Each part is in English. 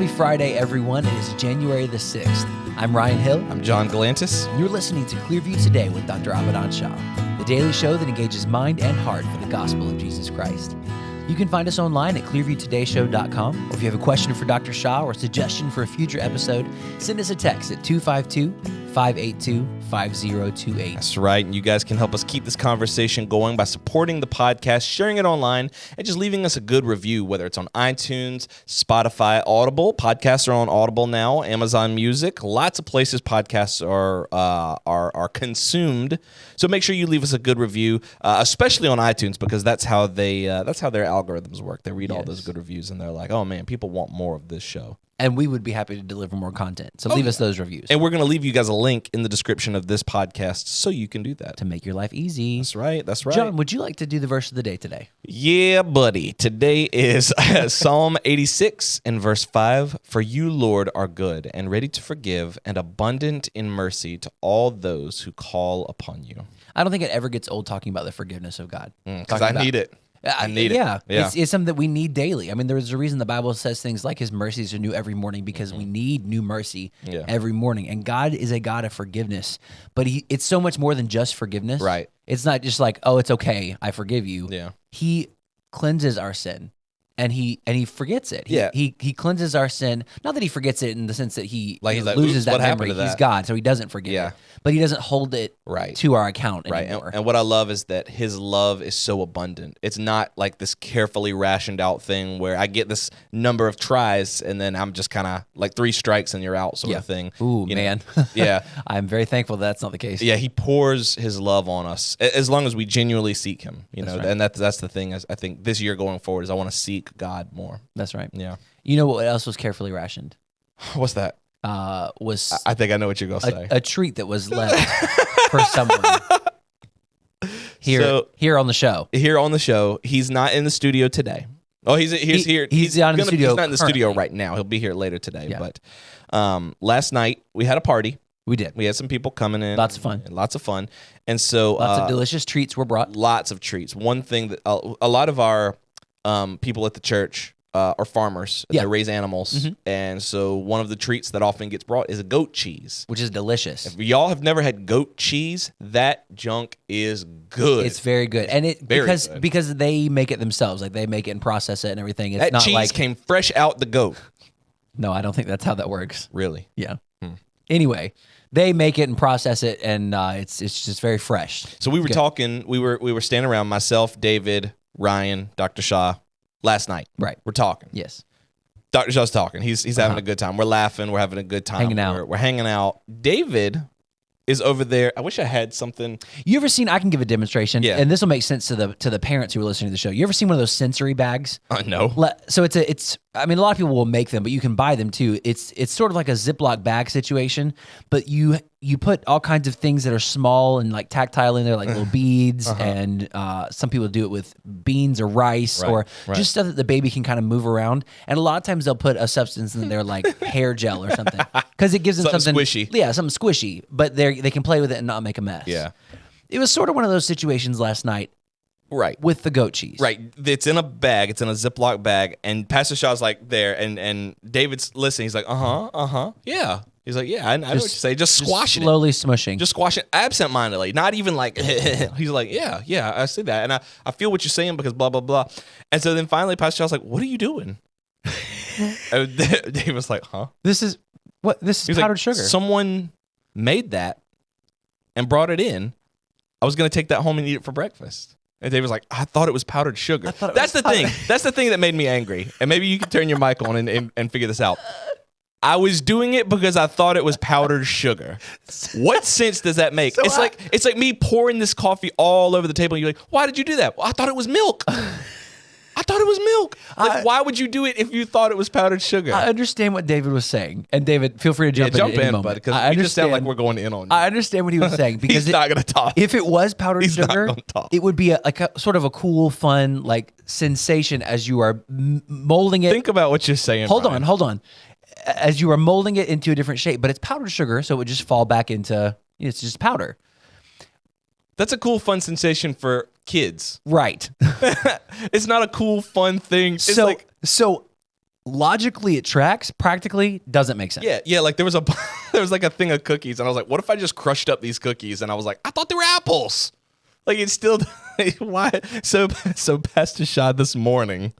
Happy Friday, everyone. It is January the 6th. I'm Ryan Hill. I'm John Galantis. You're listening to Clearview Today with Dr. Shah, the daily show that engages mind and heart for the gospel of Jesus Christ. You can find us online at clearviewtodayshow.com, or if you have a question for Dr. Shah or a suggestion for a future episode, send us a text at 252-582-5028. That's right, and you guys can help us keep this conversation going by supporting the podcast, sharing it online, and just leaving us a good review, whether it's on iTunes, Spotify, Audible. Podcasts are on Audible now, Amazon Music. Lots of places podcasts are consumed. So make sure you leave us a good review, especially on iTunes, because that's how their algorithms work. They read all those good reviews, and they're like, oh man, people want more of this show. And we would be happy to deliver more content. So leave us those reviews. And we're going to leave you guys a link in the description of this podcast so you can do that. To make your life easy. That's right. That's right. John, would you like to do the verse of the day today? Yeah, buddy. Today is Psalm 86 and verse 5. For you, Lord, are good and ready to forgive and abundant in mercy to all those who call upon you. I don't think it ever gets old talking about the forgiveness of God. Because I need it. I need it. Yeah. It's something that we need daily. I mean, there's a reason the Bible says things like his mercies are new every morning, because we need new mercy every morning. And God is a God of forgiveness, but it's so much more than just forgiveness. Right. It's not just like, oh, it's okay, I forgive you. Yeah. He cleanses our sin. And he forgets it. He cleanses our sin. Not that he forgets it in the sense that he loses that memory. He's God, so he doesn't forget it. But he doesn't hold it to our account anymore. Right. And what I love is that his love is so abundant. It's not like this carefully rationed out thing where I get this number of tries and then I'm just kind of like 3 strikes and you're out sort of thing. Ooh, man. Yeah. I'm very thankful that's not the case. Yeah, he pours his love on us as long as we genuinely seek him. And that's the thing. I think this year going forward is I want to seek God more. That's right. Yeah. You know what else was carefully rationed? What's that? Was I think I know what you're going to say. A treat that was left for someone here on the show. Here on the show. He's not in the studio today. Oh, he's here. He's not in the studio. He's not in the studio right now. He'll be here later today. Yeah. But last night we had a party. We did. We had some people coming in. Lots of fun. And so lots of delicious treats were brought. Lots of treats. One thing that a lot of our people at the church are farmers. They raise animals. Mm-hmm. And so one of the treats that often gets brought is a goat cheese. Which is delicious. If y'all have never had goat cheese, that junk is good. It's very good. And because they make it themselves. Like they make it and process it and everything. It's that not cheese like came fresh out the goat. No, I don't think that's how that works. Really? Yeah. Anyway, they make it and process it, and it's just very fresh. So we were talking. We were standing around, myself, David, Ryan, Dr. Shah, last night. Right. We're talking. Yes. Dr. Shah's talking. He's having a good time. We're laughing. We're having a good time. Hanging out. We're hanging out. David is over there. I wish I had something. You ever seen? I can give a demonstration. Yeah. And this will make sense to the parents who are listening to the show. You ever seen one of those sensory bags? No. So it's. I mean, a lot of people will make them, but you can buy them too. It's sort of like a Ziploc bag situation, but you put all kinds of things that are small and like tactile in there, like little beads, and some people do it with beans or rice or just stuff that the baby can kind of move around. And a lot of times they'll put a substance in there like hair gel or something because it gives them something squishy. Yeah, something squishy, but they can play with it and not make a mess. Yeah. It was sort of one of those situations last night. Right. With the goat cheese. Right. It's in a bag. It's in a Ziploc bag. And Pastor Shaw's like there. And David's listening. He's like, yeah. He's like, yeah, I know what you say. Just squash it. Slowly smushing. Just squash it absentmindedly. Not even like, he's like, yeah, I see that. And I feel what you're saying because blah, blah, blah. And so then finally Pastor Shaw's like, what are you doing? And David was like, huh? This is powdered sugar. Someone made that and brought it in. I was going to take that home and eat it for breakfast. And Dave was like, I thought it was powdered sugar. That's the thing. That's the thing that made me angry. And maybe you can turn your mic on and figure this out. I was doing it because I thought it was powdered sugar. What sense does that make? It's like me pouring this coffee all over the table. And you're like, why did you do that? Well, I thought it was milk. I thought it was milk. Why would you do it if you thought it was powdered sugar? I understand what David was saying. And David, feel free to jump in, buddy, because we just sound like we're going in on you. I understand what he was saying. Because he's not going to talk. If it was powdered sugar, it would be a sort of a cool, fun like sensation as you are molding it. Think about what you're saying. Hold on. As you are molding it into a different shape. But it's powdered sugar, so it would just fall back into, it's just powder. That's a cool, fun sensation for kids. Right. It's not a cool, fun thing. It's so logically it tracks, practically doesn't make sense. Yeah. Like there was like a thing of cookies, and I was like, what if I just crushed up these cookies? And I was like, I thought they were apples. Like it's still why? So Pastor Shah this morning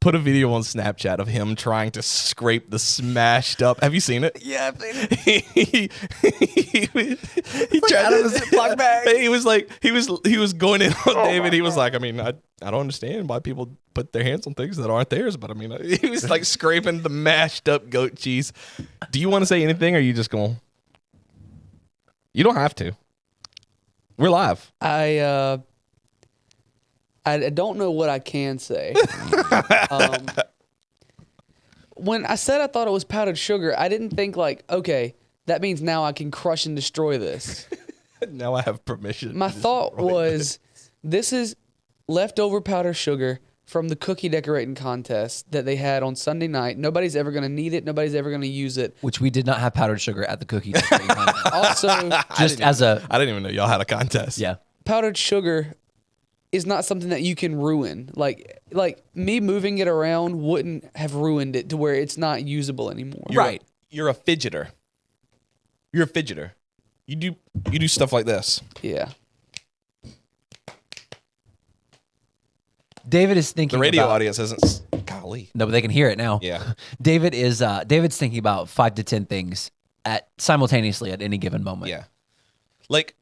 put a video on Snapchat of him trying to scrape the smashed up. Have you seen it? Yeah, I've seen it. he tried out of a Ziploc bag. He was going in on David. He was like, I mean, I don't understand why people put their hands on things that aren't theirs, but I mean, he was like scraping the mashed up goat cheese. Do you want to say anything, or are you just going? You don't have to. We're live. I don't know what I can say. When I said I thought it was powdered sugar, I didn't think like, okay, that means now I can crush and destroy this. Now I have permission. My thought was, this is leftover powdered sugar from the cookie decorating contest that they had on Sunday night. Nobody's ever going to need it. Nobody's ever going to use it. Which we did not have powdered sugar at the cookie decorating contest. Also, I didn't even know y'all had a contest. Yeah. Powdered sugar is not something that you can ruin. Like me moving it around wouldn't have ruined it to where it's not usable anymore. You're a fidgeter. You're a fidgeter. You do stuff like this. Yeah. David is thinking The radio about, audience isn't. Golly. No, but they can hear it now. Yeah. David's thinking about 5 to 10 things simultaneously at any given moment. Yeah. Like,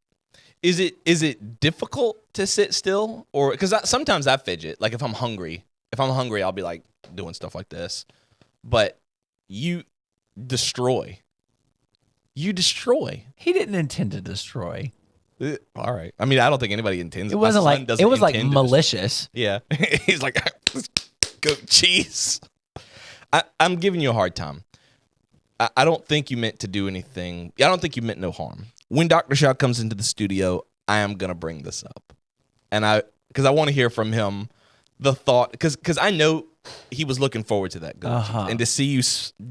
is it difficult to sit still, or because sometimes I fidget. Like if I'm hungry, I'll be like doing stuff like this. But you destroy. He didn't intend to destroy. All right. I mean, I don't think anybody intends. It wasn't like it was like malicious. Yeah. He's like, goat cheese. I'm giving you a hard time. I don't think you meant to do anything. I don't think you meant no harm. When Dr. Shah comes into the studio, I am going to bring this up. And because I want to hear from him the thought, because I know he was looking forward to that goat cheese. And to see you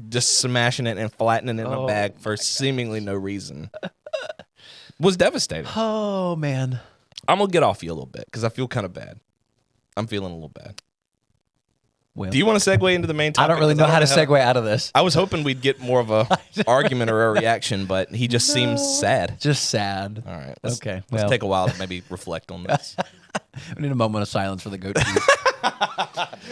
just smashing it and flattening it in a bag for seemingly no reason was devastating. Oh, man. I'm going to get off you a little bit because I feel kind of bad. I'm feeling a little bad. Well, do you want to segue into the main topic? I don't really know how to segue out of this. I was hoping we'd get more of a argument or a reaction, but he just seems sad. Just sad. All right. Let's take a while to maybe reflect on this. We need a moment of silence for the goat cheese.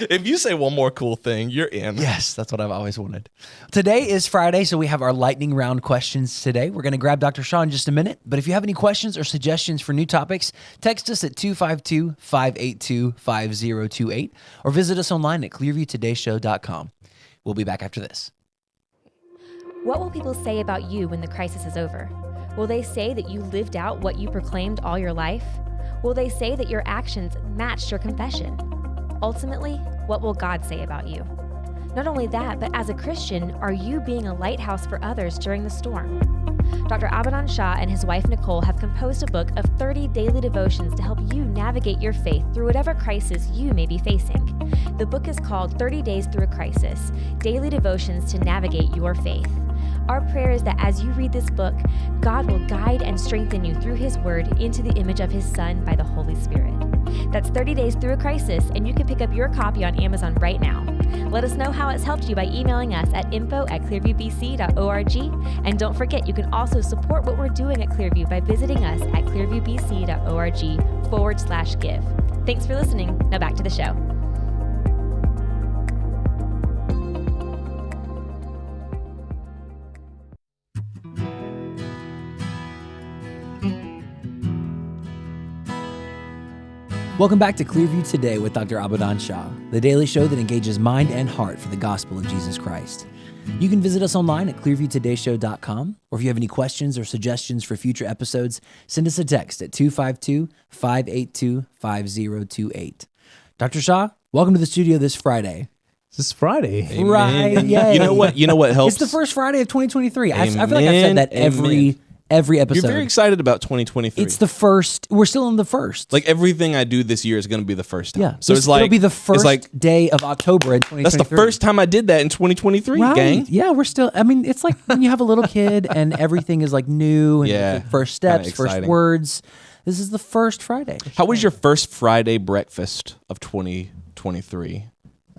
If you say one more cool thing, you're in. Yes, that's what I've always wanted. Today is Friday, so we have our lightning round questions today. We're going to grab Dr. Shah in just a minute, but if you have any questions or suggestions for new topics, text us at 252-582-5028 or visit us online at clearviewtodayshow.com. We'll be back after this. What will people say about you when the crisis is over? Will they say that you lived out what you proclaimed all your life? Will they say that your actions matched your confession? Ultimately, what will God say about you? Not only that, but as a Christian, are you being a lighthouse for others during the storm? Dr. Abadan Shah and his wife Nicole have composed a book of 30 daily devotions to help you navigate your faith through whatever crisis you may be facing. The book is called 30 Days Through a Crisis, Daily Devotions to Navigate Your Faith. Our prayer is that as you read this book, God will guide and strengthen you through His Word into the image of His Son by the Holy Spirit. That's 30 Days Through a Crisis, and you can pick up your copy on Amazon right now. Let us know how it's helped you by emailing us at info@clearviewbc.org. And don't forget, you can also support what we're doing at Clearview by visiting us at clearviewbc.org/give. Thanks for listening. Now back to the show. Welcome back to Clearview Today with Dr. Abadan Shah, the daily show that engages mind and heart for the gospel of Jesus Christ. You can visit us online at clearviewtodayshow.com, or if you have any questions or suggestions for future episodes, send us a text at 252-582-5028. Dr. Shah, welcome to the studio this Friday. This Friday. Friday. You know what helps? It's the first Friday of 2023. I feel like I've Amen. said that every episode. You're very excited about 2023. It's the first. We're still in the first. Like everything I do this year is going to be the first time. Yeah. So it's like it'll be the first day of October in 2023. That's the first time I did that in 2023, right. gang. Yeah, we're still. I mean, it's like when you have a little kid and everything is like new and Yeah. first steps, Kinda first exciting. words. This is the first Friday. How was your first Friday breakfast of 2023?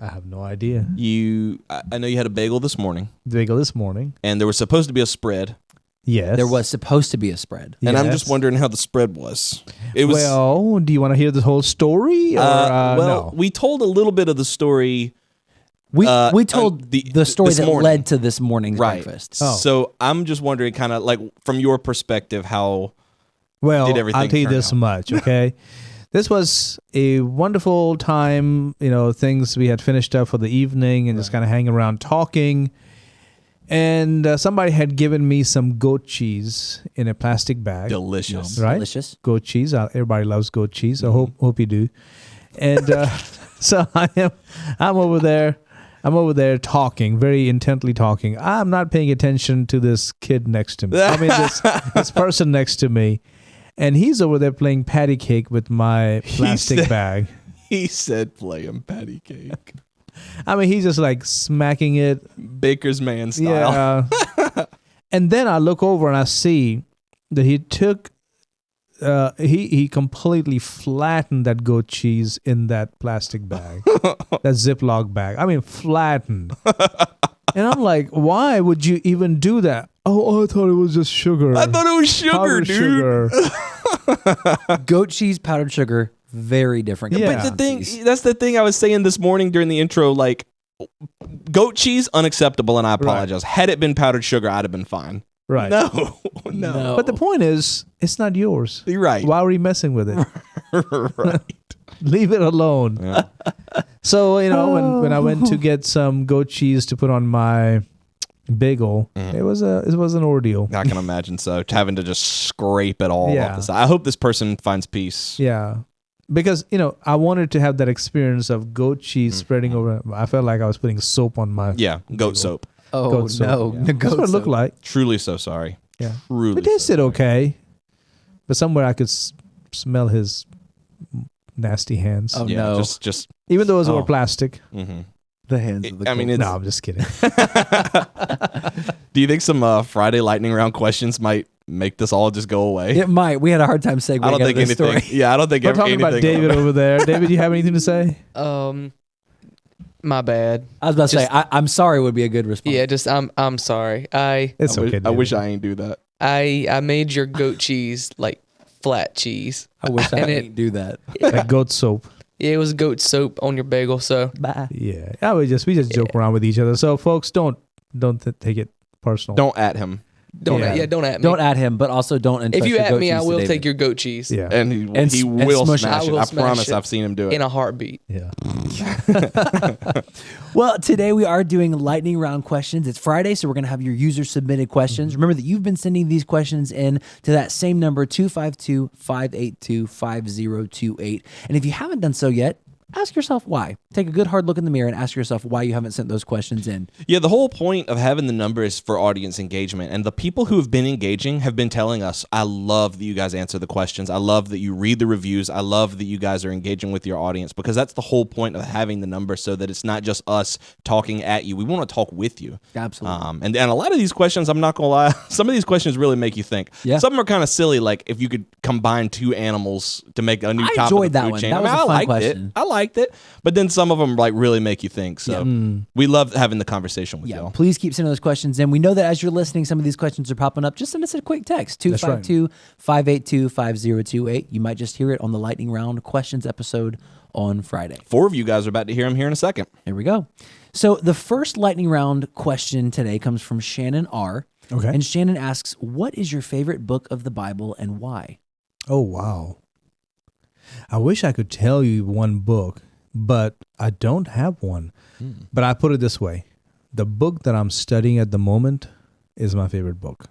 I have no idea. I know you had a bagel this morning, Bagel this morning. and there was supposed to be a spread. Yes. There was supposed to be a spread. And I'm Yes. just wondering how the spread was. It was Well, do you want to hear the whole story? Or, no? we told a little bit of the story. We told the story this that morning. led to this morning's Right. breakfast. Oh. So I'm just wondering, kind of like from your perspective, how Well, did everything I'll tell you turn this out? much, okay? This was a wonderful time. Things we had finished up for the evening and just kind of hanging around talking. And somebody had given me some goat cheese in a plastic bag. delicious. Right? Delicious. Goat cheese. Everybody loves goat cheese. I hope you do. And so I'm over there. I'm over there talking, very intently talking. I'm not paying attention to this kid next to me. I mean, this person next to me. And he's over there playing patty cake with my plastic said- bag. He said, "Play him patty cake, I mean, he's just like smacking it. Baker's man style." Yeah. And then I look over and I see that he took, he completely flattened that goat cheese in that plastic bag, that Ziploc bag. I mean, flattened. And I'm like, why would you even do that? Oh, I thought it was just sugar. I thought it was sugar, Powdered dude. sugar. Goat cheese, powdered sugar, very different. Yeah. But that's the thing I was saying this morning during the intro. Like, goat cheese, unacceptable, and I apologize. Had it been powdered sugar, I'd have been fine. Right. No. But the point is, it's not yours. You're right. Why are we messing with it? Right. Leave it alone. Yeah. So, when I went to get some goat cheese to put on my bagel, it was an ordeal. I can imagine so. Having to just scrape it all Yeah. off the side. I hope this person finds peace. Yeah. Because, I wanted to have that experience of goat cheese spreading over. I felt like I was putting soap on my Yeah, goat soap. Oh, goat soap. no. Yeah. The That's goat what it looked soap. like. Truly so sorry. Yeah. Truly. It tasted okay. But somewhere I could smell his nasty hands. Oh, Yeah, no. just. Even though it was Oh. all plastic. Mm-hmm. The hands of the I mean, goat. it's, No, I'm just kidding. do you think some Friday lightning round questions might make this all just go away? It might. We had a hard time segueing I don't out think of this anything. story. Yeah, I don't think We're talking anything. about David over there. David, do you have anything to say? My bad. I was about to say, Just- I'm sorry would be a good response. Yeah, just I'm sorry. It's okay. I wish David. I ain't do that. I made your goat cheese like flat cheese. I wish I And didn't do that. Like goat soap. Yeah, it was goat soap on your bagel. So Bye. Yeah. We just joke around with each other. So folks, don't take it personal. Don't at him. don't Yeah. don't at me. Don't at him, but also don't if entrust you your at goat me, I cheese to will David. take your goat cheese. Yeah. And he And will smush it. smash I it. will I smash promise it I've seen him do it. in a heartbeat. Yeah. Well, today we are doing lightning round questions. It's Friday, so we're going to have your user submitted questions. Remember that you've been sending these questions in to that same number, 252-582-5028. And if you haven't done so yet, ask yourself why. Take a good hard look in the mirror and ask yourself why you haven't sent those questions in. Yeah, the whole point of having the number is for audience engagement. And the people who have been engaging have been telling us, I love that you guys answer the questions. I love that you read the reviews. I love that you guys are engaging with your audience, because that's the whole point of having the number, so that it's not just us talking at you. We want to talk with you. Absolutely. And a lot of these questions, I'm not going to lie, some of these questions really make you think. Yeah. Some of them are kind of silly, like if you could combine two animals to make a new I top enjoyed of the that food one. chain. That was a I fun liked question. it. I liked it. But then some of them like really make you think. So we love having the conversation with Yeah, y'all. please keep sending those questions in. We know that as you're listening, some of these questions are popping up. Just send us a quick text, That's right. 252-582-5028. You might just hear it on the Lightning Round questions episode on Friday. 4 of you guys are about to hear them here in a second. Here we go. So the first Lightning Round question today comes from Shannon R. Okay. And Shannon asks, what is your favorite book of the Bible and why? Oh, wow. I wish I could tell you one book, but I don't have one. But I put it this way. The book that I'm studying at the moment is my favorite book.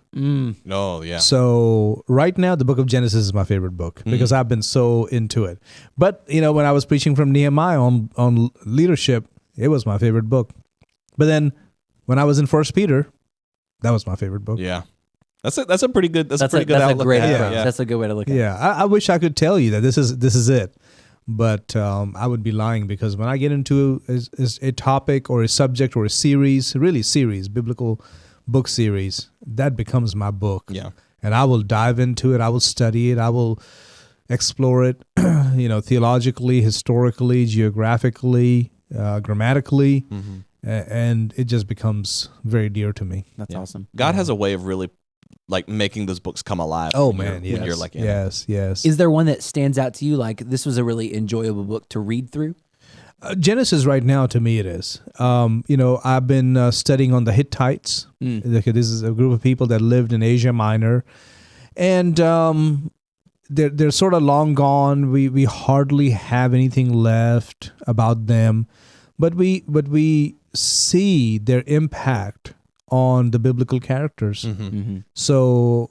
Oh, yeah. So right now, the book of Genesis is my favorite book because I've been so into it. But, when I was preaching from Nehemiah on leadership, it was my favorite book. But then when I was in 1 Peter, that was my favorite book. Yeah. That's a pretty good That's pretty good a outlook. great to have. approach. Yeah. That's a good way to look at it. Yeah, I wish I could tell you that this is it, but I would be lying, because when I get into a topic or a subject or a series, biblical book series, that becomes my book. Yeah. And I will dive into it. I will study it. I will explore it, theologically, historically, geographically, grammatically, and it just becomes very dear to me. That's awesome. God has a way of really like making those books come alive. Oh when man, you're, yes, when you're like in it. yes. Is there one that stands out to you? Like this was a really enjoyable book to read through? Genesis right now to me it is. I've been studying on the Hittites. This is a group of people that lived in Asia Minor, and they're sort of long gone. We hardly have anything left about them, but we see their impact on the biblical characters. So,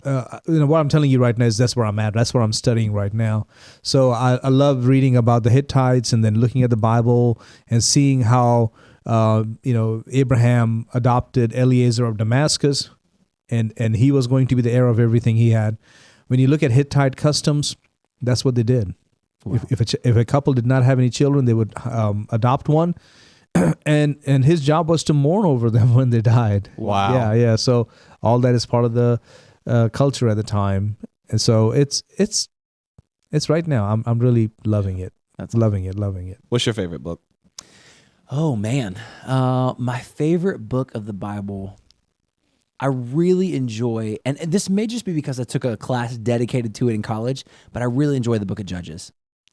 what I'm telling you right now is that's where I'm at. That's where I'm studying right now. So I love reading about the Hittites and then looking at the Bible and seeing how, Abraham adopted Eliezer of Damascus, and he was going to be the heir of everything he had. When you look at Hittite customs, that's what they did. Wow. If a couple did not have any children, they would adopt one. And his job was to mourn over them when they died. Wow. Yeah. So all that is part of the culture at the time, and so it's right now. I'm really loving it. Loving it. What's your favorite book? Oh man, my favorite book of the Bible. I really enjoy, and this may just be because I took a class dedicated to it in college, but I really enjoy the Book of Judges.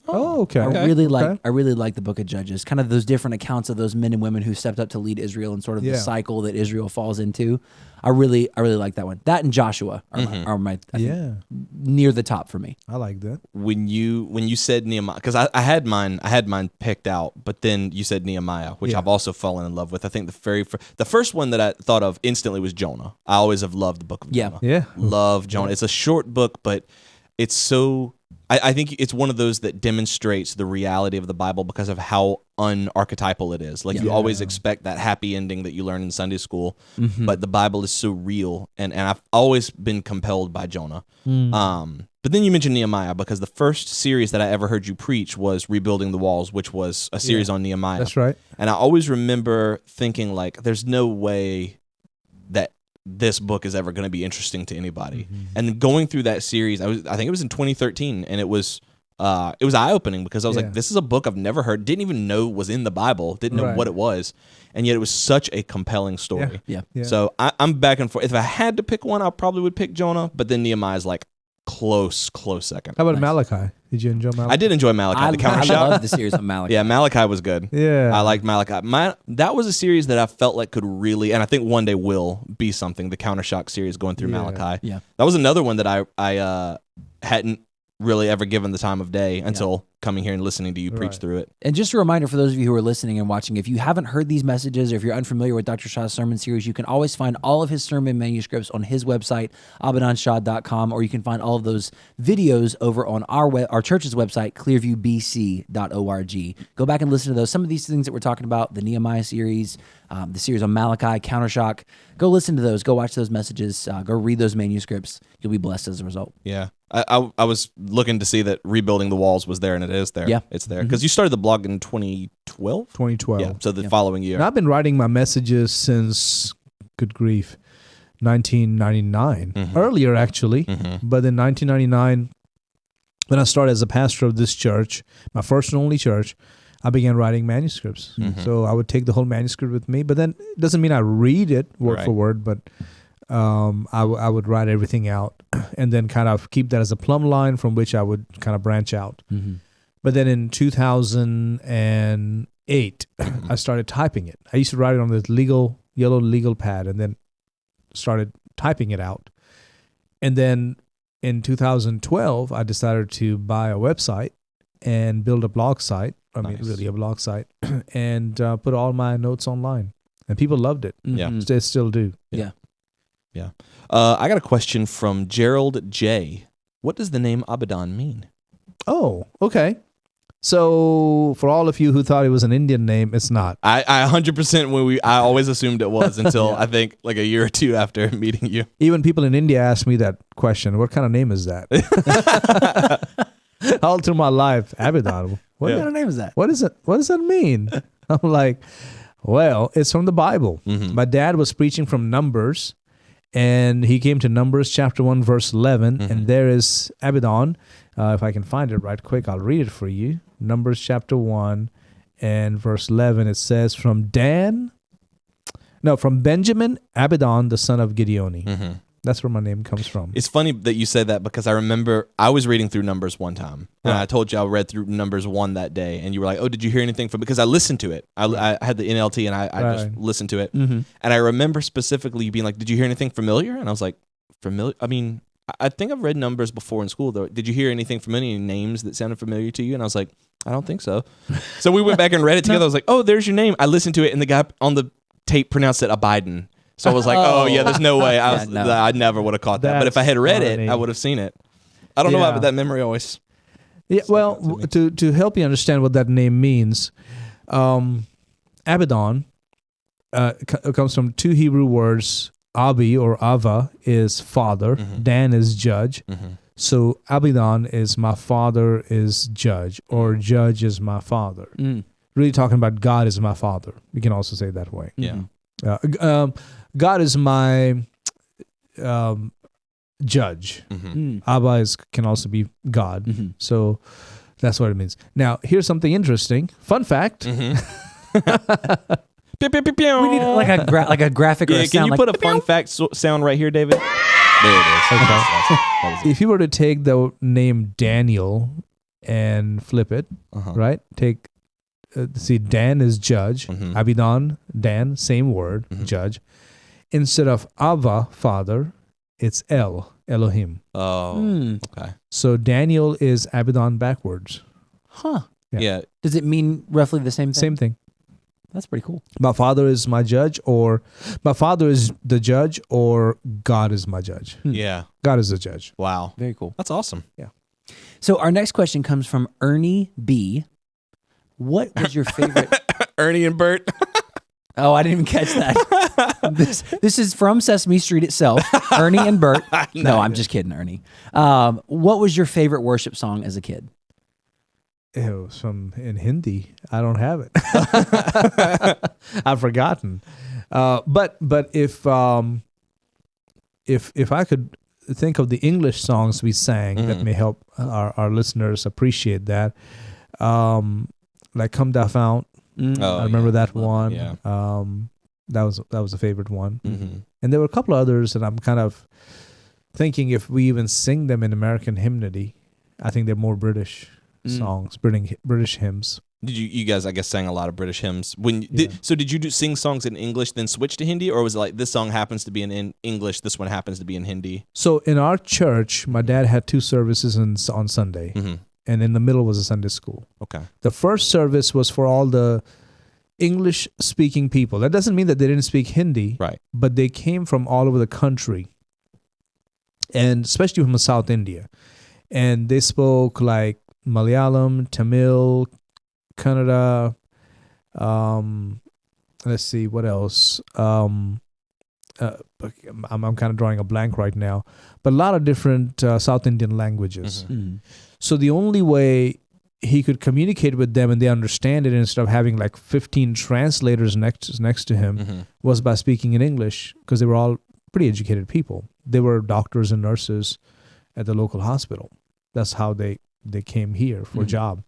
Oh, okay. I really like the Book of Judges, kind of those different accounts of those men and women who stepped up to lead Israel and sort of the cycle that Israel falls into. I really like that one. That and Joshua are my I think, near the top for me. I like that. When you said Nehemiah, because I had mine picked out, but then you said Nehemiah, which I've also fallen in love with. I think the first one that I thought of instantly was Jonah. I always have loved the book of Jonah. Yeah. Love Jonah. It's a short book, but it's so... I think it's one of those that demonstrates the reality of the Bible because of how unarchetypal it is. Like you always expect that happy ending that you learn in Sunday school, but the Bible is so real, and I've always been compelled by Jonah. But then you mentioned Nehemiah because the first series that I ever heard you preach was Rebuilding the Walls, which was a series on Nehemiah. That's right. And I always remember thinking like, there's no way that this book is ever going to be interesting to anybody. And going through that series, I think it was in 2013, and it was eye-opening because I was like, this is a book I've never heard, didn't even know was in the Bible, didn't know what it was, and yet it was such a compelling story. Yeah. So I'm back and forth. If I had to pick one, I probably would pick Jonah, but then Nehemiah's like close second. How about Malachi? Did you enjoy Malachi? I did enjoy Malachi. The counter I shot. love the series on Malachi. Yeah, Malachi was good. Yeah. I liked Malachi. That was a series that I felt like could really, and I think one day will be something, the Countershock series going through Malachi. Yeah. That was another one that I hadn't really ever given the time of day until coming here and listening to you preach through it. And just a reminder for those of you who are listening and watching, if you haven't heard these messages or if you're unfamiliar with Dr. Shah's sermon series, you can always find all of his sermon manuscripts on his website, abadanshah.com, or you can find all of those videos over on our church's website, clearviewbc.org. Go back and listen to those. Some of these things that we're talking about, the Nehemiah series, the series on Malachi, Countershock, go listen to those. Go watch those messages. Go read those manuscripts. You'll be blessed as a result. Yeah. I was looking to see that Rebuilding the Walls was there, and it is there. Yeah. It's there. Because you started the blog in 2012? 2012. Yeah, so the following year. And I've been writing my messages since, good grief, 1999. Earlier, actually. But in 1999, when I started as a pastor of this church, my first and only church, I began writing manuscripts. So I would take the whole manuscript with me. But then it doesn't mean I read it word for word, but I would write everything out and then kind of keep that as a plumb line from which I would kind of branch out. But then in 2008, I started typing it. I used to write it on this yellow legal pad and then started typing it out. And then in 2012, I decided to buy a website and build a blog site. Really a blog site, and put all my notes online. And people loved it. Yeah. They still do. Yeah. I got a question from Gerald J. What does the name Abadan mean? Oh, okay. So for all of you who thought it was an Indian name, it's not. I 100% I always assumed it was until I think like a year or two after meeting you. Even people in India ask me that question. What kind of name is that? All through my life, Abadan. What kind of name is that? What is it? What does that mean? I'm like, well, it's from the Bible. My dad was preaching from Numbers, and he came to Numbers chapter 1, verse 11, and there is Abadan. If I can find it right quick, I'll read it for you. Numbers chapter 1 And verse 11, it says, from Benjamin Abidan, the son of Gideoni. Mm-hmm. That's where my name comes from. It's funny that you say that because I remember I was reading through Numbers one time, and I told you I read through Numbers 1 that day, and you were like, "Oh, did you hear anything from?" Because I listened to it. I had the NLT, and I just listened to it, and I remember specifically you being like, "Did you hear anything familiar?" And I was like, "Familiar? I mean, I think I've read Numbers before in school, though. Did you hear anything from any names that sounded familiar to you?" And I was like, "I don't think so." So we went back and read it together. I was like, "Oh, there's your name." I listened to it, and the guy on the tape pronounced it Abiden. So I was like, oh yeah, there's no way. I never would have caught that. But if I had read it, I would have seen it. I don't know why, but that memory always. Yeah, well, to help you understand what that name means, Abidan comes from two Hebrew words. Abi or Ava is father. Dan is judge. So Abidan is my father is judge, or judge is my father. Really talking about God is my father. You can also say it that way. Yeah. God is my judge. Abba can also be God. So that's what it means. Now, here's something interesting. Fun fact. We need like a graphic or a Can sound. you put a fun fact sound right here, David? There it is. That was it. If you were to take the name Daniel and flip it, right? Take see, Dan is judge. Abidan, Dan, same word, judge. Instead of Ava, father, it's Elohim. Oh, okay. So Daniel is Abidan backwards. Huh. Yeah. Does it mean roughly the same thing? Same thing. That's pretty cool. My father is my judge, or my father is the judge, or God is my judge. Yeah. God is the judge. Wow. Very cool. That's awesome. Yeah. So our next question comes from Ernie B. What was your favorite? Ernie and Bert. Oh, I didn't even catch that. This is from Sesame Street itself. Ernie and Bert. No, I'm just kidding, Ernie. What was your favorite worship song as a kid? It was in Hindi. I don't have it. I've forgotten. But if I could think of the English songs we sang that may help our listeners appreciate that, like "Come Thou Fount." I remember that one. Yeah. That was a favorite one. And there were a couple of others that I'm kind of thinking if we even sing them in American hymnody, I think they're more British songs, British hymns. Did you guys, I guess, sang a lot of British hymns? So did you sing songs in English, then switch to Hindi? Or was it like, this song happens to be in English, this one happens to be in Hindi? So in our church, my dad had 2 services on Sunday. And in the middle was a Sunday school. Okay. The first service was for all the English-speaking people. That doesn't mean that they didn't speak Hindi. Right. But they came from all over the country, and especially from South India. And they spoke like Malayalam, Tamil, Kannada, let's see, what else? I'm kind of drawing a blank right now. But a lot of different South Indian languages. So the only way he could communicate with them and they understand it instead of having like 15 translators next to him was by speaking in English, because they were all pretty educated people. They were doctors and nurses at the local hospital. That's how they came here for a job.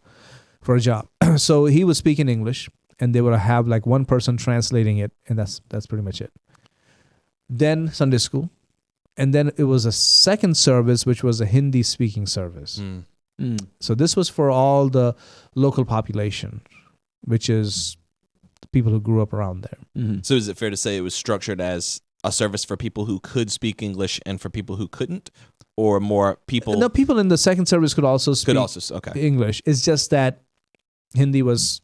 So he would speak in English, and they would have like one person translating it, and that's pretty much it. Then Sunday school, and then it was a second service, which was a Hindi speaking service. So this was for all the local population, which is the people who grew up around there. So is it fair to say it was structured as a service for people who could speak English and for people who couldn't? Or more people? No, people in the second service could also speak English. It's just that Hindi was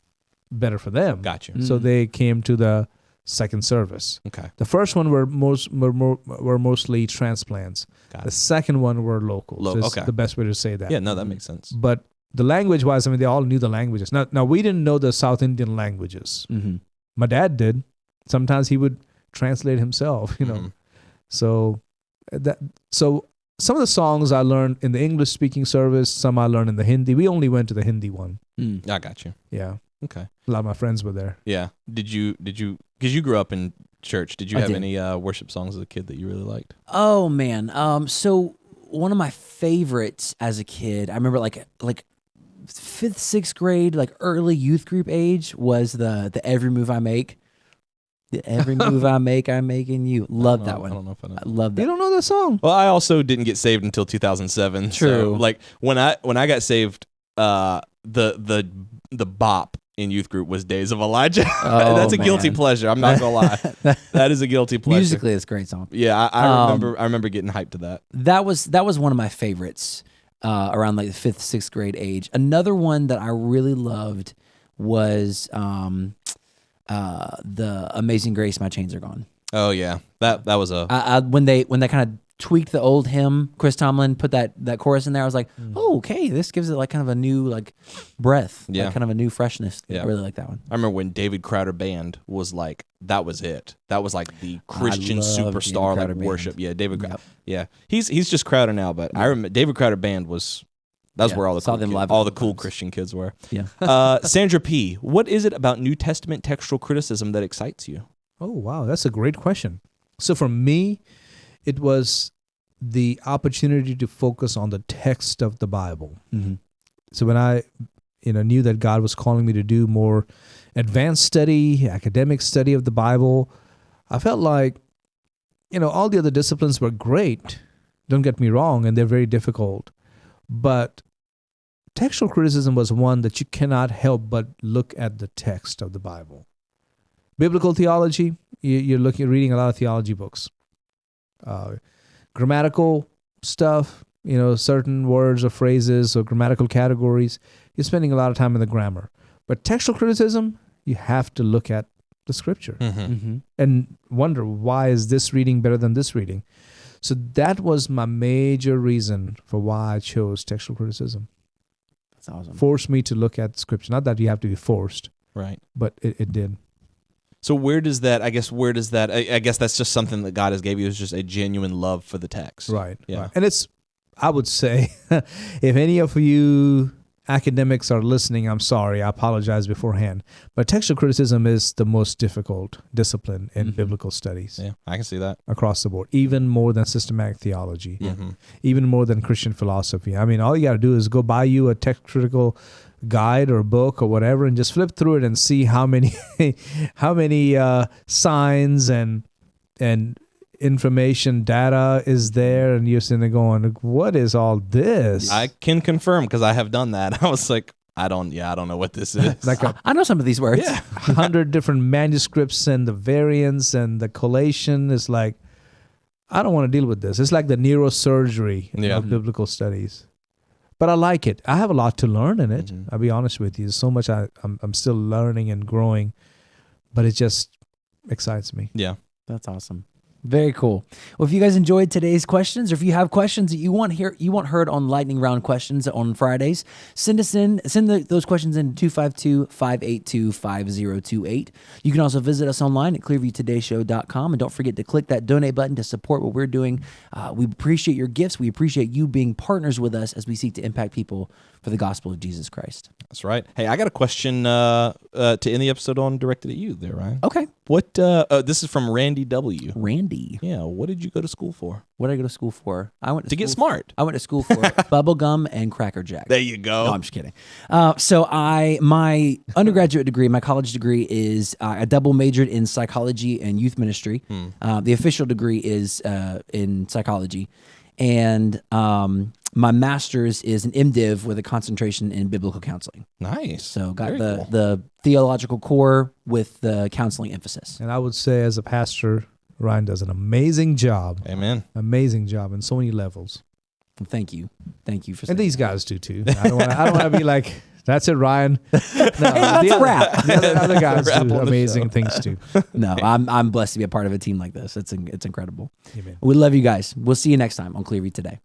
better for them. Gotcha. So they came to the second service. Okay. The first one were mostly transplants. The second one were local. So it's the best way to say that. Yeah, no, that makes sense. But the language-wise, I mean, they all knew the languages. Now we didn't know the South Indian languages. My dad did. Sometimes he would translate himself, you know. So some of the songs I learned in the English-speaking service, some I learned in the Hindi. We only went to the Hindi one. I got you. Yeah. Okay. A lot of my friends were there. Yeah. Did you? Because you grew up in church. Did you have any worship songs as a kid that you really liked? Oh man. So one of my favorites as a kid, I remember like fifth, sixth grade, like early youth group age was the Every Move I Make. Every move I make, I'm making you. Love that one. I don't know if I know. I love that. You don't know that song? Well, I also didn't get saved until 2007. True. So, like when I got saved, the bop in youth group was Days of Elijah. Oh, That's a guilty man. pleasure. I'm not gonna lie. That is a guilty pleasure. Musically, it's a great song. Yeah, I remember getting hyped to that. That was one of my favorites around like the fifth, sixth grade age. Another one that I really loved was the Amazing Grace, My Chains Are Gone. Oh yeah, that was a When they kind of tweaked the old hymn, Chris Tomlin put that chorus in there. I was like, oh, okay, this gives it like kind of a new like breath, Yeah. like kind of a new freshness. Yeah. I really like that one. I remember when David Crowder Band was like, that was it. That was like the Christian love David superstar Crowder like Band. worship. Yeah, David. Yep. Yeah, he's just Crowder now, but I remember David Crowder Band was. That's Yeah, where all the saw cool them kids, live a all the couple cool times. Christian kids were. Yeah. Sandra P., what is it about New Testament textual criticism that excites you? Oh, wow. That's a great question. So for me, it was the opportunity to focus on the text of the Bible. Mm-hmm. So when I knew that God was calling me to do more advanced study, academic study of the Bible, I felt like, all the other disciplines were great. Don't get me wrong, and they're very difficult. But textual criticism was one that you cannot help but look at the text of the Bible. Biblical theology, you're reading a lot of theology books. Grammatical stuff, certain words or phrases or grammatical categories, you're spending a lot of time in the grammar. But textual criticism, you have to look at the scripture Mm-hmm. and wonder, why is this reading better than this reading? So that was my major reason for why I chose textual criticism. That's awesome. Forced me to look at scripture. Not that you have to be forced, Right. but it did. So I guess that's just something that God has gave you, is just a genuine love for the text. Right. Yeah. Right. And I would say, if any of you academics are listening, I'm sorry, I apologize beforehand. But textual criticism is the most difficult discipline in biblical studies Yeah, I can see that. across the board, even more than systematic theology, Mm-hmm. even more than Christian philosophy. I mean, all you got to do is go buy you a text critical guide or book or whatever and just flip through it and see how many signs and information data is there, and you're sitting there going, what is all this? I can confirm because I have done that. I was like, I don't know what this is. Like I know some of these words. Yeah. 100 different manuscripts and the variants and the collation is like, I don't want to deal with this. It's like the neurosurgery Yeah. of biblical studies. But I like it. I have a lot to learn in it. Mhm. I'll be honest with you. There's so much I'm still learning and growing, but it just excites me. Yeah. That's awesome. Very cool. Well, if you guys enjoyed today's questions, or if you have questions that you want heard on Lightning Round Questions on Fridays, send those questions in 252-582-5028. You can also visit us online at clearviewtodayshow.com, and don't forget to click that donate button to support what we're doing. We appreciate your gifts. We appreciate you being partners with us as we seek to impact people for the gospel of Jesus Christ. That's right. Hey, I got a question to end the episode on, directed at you there, Ryan. Okay. What? This is from Randy W. Randy, Yeah. What did you go to school for? what did I go to school for? I went To get school- smart. I went to school for bubble gum and Cracker Jack. There you go. No, I'm just kidding. So my undergraduate degree, my college degree is I double majored in psychology and youth ministry. The official degree is in psychology, and my master's is an MDiv with a concentration in biblical counseling. Nice. So got Very cool. the theological core with the counseling emphasis. And I would say, as a pastor, Ryan does an amazing job. Amen. Amazing job in so many levels. Well, thank you for And saying these guys do too. I don't want to be like, that's it, Ryan. No, that's the a wrap. The other guys Wrap on do the amazing things too. that. No, I'm blessed to be a part of a team like this. It's incredible. Amen. We love you guys. We'll see you next time on Clearview Today.